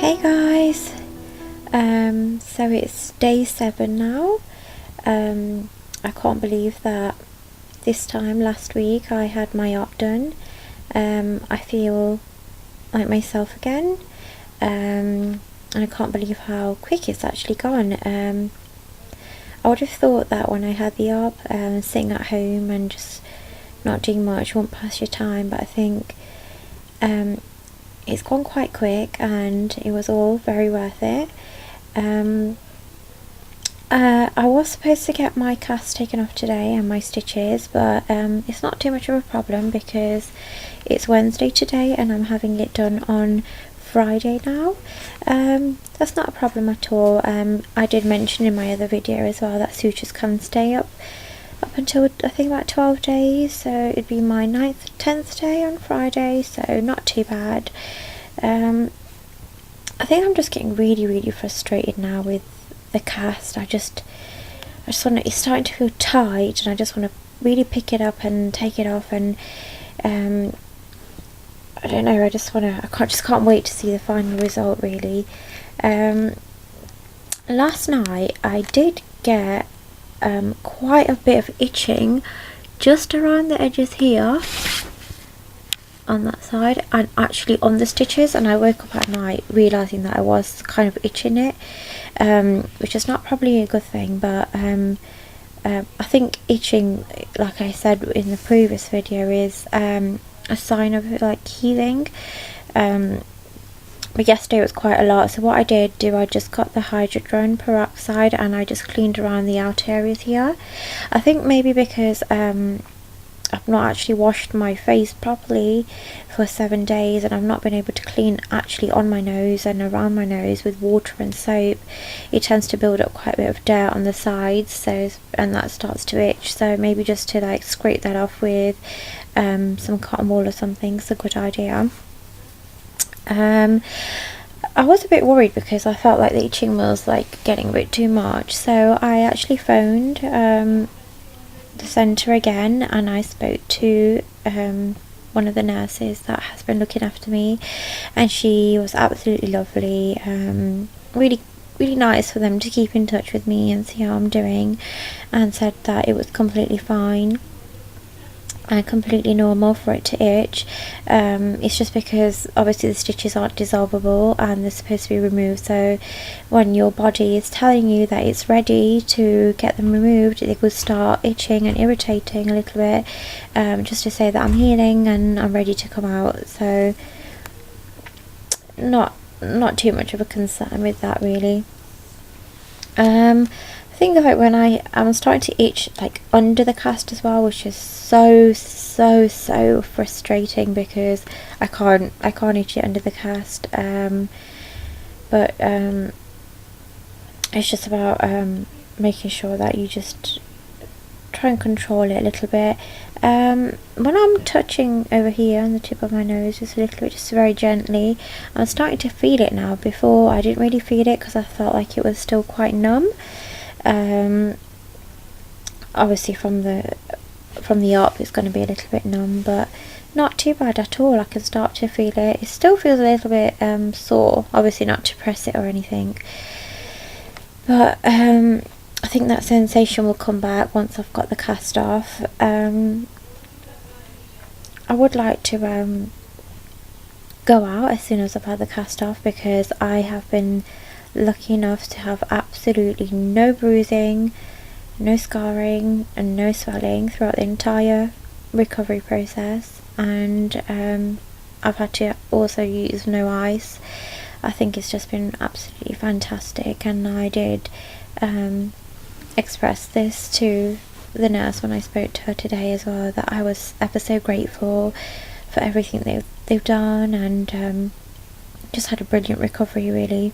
Hey guys, so it's day 7 now. I can't believe that this time last week I had my op done. I feel like myself again, and I can't believe how quick it's actually gone. I would have thought that when I had the op, sitting at home and just not doing much won't pass your time, but I think it's gone quite quick and it was all very worth it. I was supposed to get my cast taken off today and my stitches, but it's not too much of a problem because it's Wednesday today and I'm having it done on Friday now. That's not a problem at all. I did mention in my other video as well that sutures can stay up until I think about 12 days, so it'd be my 9th, 10th day on Friday, so not too bad. I think I'm just getting really frustrated now with the cast. I just want to, it's starting to feel tight and I just want to really pick it up and take it off, and I don't know, I just can't wait to see the final result really. Last night I did get quite a bit of itching just around the edges here on that side and actually on the stitches, and I woke up at night realizing that I was kind of itching it, which is not probably a good thing, but I think itching, like I said in the previous video, is a sign of like healing. But yesterday it was quite a lot, so what I did do, I just got the hydrogen peroxide and I just cleaned around the outer areas here. I think maybe because I've not actually washed my face properly for 7 days and I've not been able to clean actually on my nose and around my nose with water and soap, it tends to build up quite a bit of dirt on the sides, so, and that starts to itch, so maybe just to like scrape that off with some cotton wool or something is a good idea. I was a bit worried because I felt like the itching was like getting a bit too much, so I actually phoned the centre again and I spoke to one of the nurses that has been looking after me, and she was absolutely lovely. Really nice for them to keep in touch with me and see how I'm doing, and said that it was completely fine and completely normal for it to itch. It's just because obviously the stitches aren't dissolvable and they're supposed to be removed, so when your body is telling you that it's ready to get them removed, it will start itching and irritating a little bit, just to say that I'm healing and I'm ready to come out. So not too much of a concern with that really. I think like when I'm starting to itch like under the cast as well, which is so frustrating because I can't itch it under the cast, but it's just about making sure that you just try and control it a little bit. When I'm touching over here on the tip of my nose just a little bit, just very gently, I'm starting to feel it now. Before I didn't really feel it because I felt like it was still quite numb. Obviously from the op it's going to be a little bit numb, but not too bad at all. I can start to feel it. It still feels a little bit sore, obviously not to press it or anything, but I think that sensation will come back once I've got the cast off. I would like to go out as soon as I've had the cast off, because I have been lucky enough to have absolutely no bruising, no scarring and no swelling throughout the entire recovery process, and I've had to also use no ice. I think it's just been absolutely fantastic, and I did express this to the nurse when I spoke to her today as well, that I was ever so grateful for everything they've done, and just had a brilliant recovery really.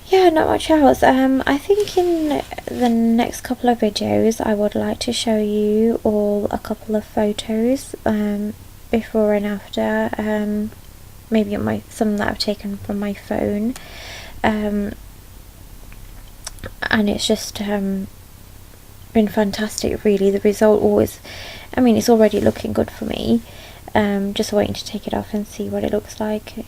Yeah, not much else. I think in the next couple of videos I would like to show you all a couple of photos before and after, maybe on some that I've taken from my phone, and it's just been fantastic really. The result always, I mean, it's already looking good for me, Just waiting to take it off and see what it looks like.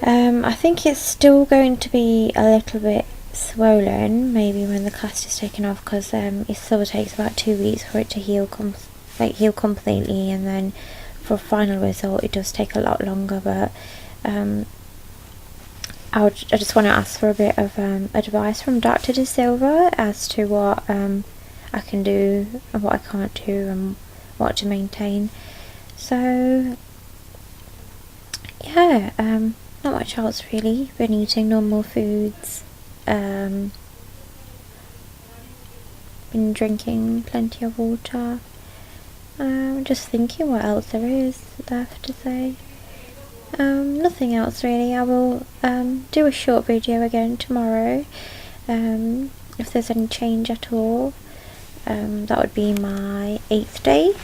I think it's still going to be a little bit swollen, maybe when the cast is taken off, because it still takes about 2 weeks for it to heal completely, and then for a final result it does take a lot longer. But I just want to ask for a bit of advice from Dr. De Silva as to what I can do and what I can't do and what to maintain. So yeah, not much else really. Been eating normal foods, been drinking plenty of water. Just thinking what else there is left to say. Nothing else really. I will do a short video again tomorrow, if there's any change at all. That would be my 8th day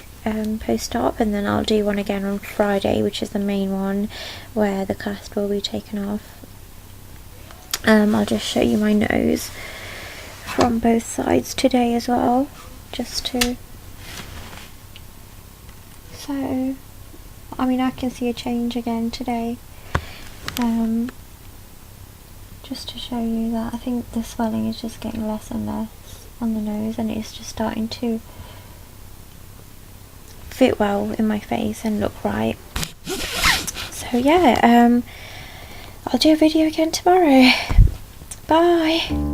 post-op, and then I'll do one again on Friday, which is the main one where the cast will be taken off. I'll just show you my nose from both sides today as well, just to, so I mean I can see a change again today, just to show you that I think the swelling is just getting less and less on the nose, and it's just starting to fit well in my face and look right. So yeah, I'll do a video again tomorrow. Bye.